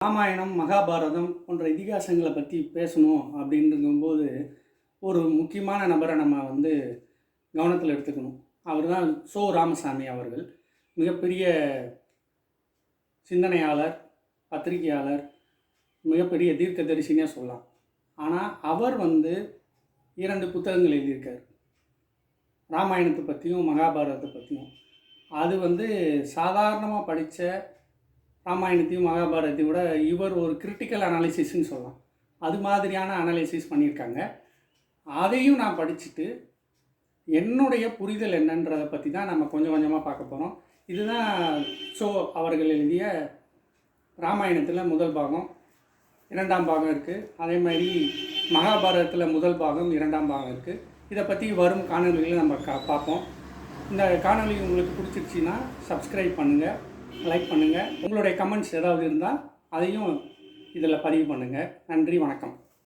ராமாயணம், மகாபாரதம் போன்ற இதிகாசங்களை பற்றி பேசணும் அப்படின்னுங்கும்போது ஒரு முக்கியமான நபரை நம்ம கவனத்தில் எடுத்துக்கணும். அவர் தான் ராமசாமி அவர்கள். மிகப்பெரிய சிந்தனையாளர், பத்திரிகையாளர், மிகப்பெரிய தீர்க்கதரிசினே சொல்லலாம். ஆனால் அவர் 2 புத்தகங்கள் எழுதியிருக்கார். ராமாயணத்தை பற்றியும் மகாபாரதத்தை பற்றியும். அது சாதாரணமாக படித்த ராமாயணத்தையும் மகாபாரதத்தையும் விட இவர் ஒரு கிரிட்டிக்கல் அனாலிசிஸ்ன்னு சொல்லலாம். அது மாதிரியான அனாலிசிஸ் பண்ணியிருக்காங்க. அதையும் நான் படிச்சுட்டு என்னுடைய புரிதல் என்னன்றதை பற்றி தான் நம்ம கொஞ்சம் கொஞ்சமாக பார்க்க போகிறோம். இதுதான் அவர்கள் எழுதிய ராமாயணத்தில் முதல் பாகம், 2ஆம் பாகம் இருக்குது. அதே மாதிரி மகாபாரதத்தில் முதல் பாகம், 2ஆம் பாகம் இருக்குது. இதை பற்றி வரும் காணொலிகளை நம்ம பார்ப்போம். இந்த காணொலி உங்களுக்கு பிடிச்சிருச்சின்னா சப்ஸ்கிரைப் பண்ணுங்கள், லைக் பண்ணுங்கள். உங்களுடைய கமெண்ட்ஸ் ஏதாவது இருந்தால் அதையும் இதில் பதிவு பண்ணுங்கள். நன்றி, வணக்கம்.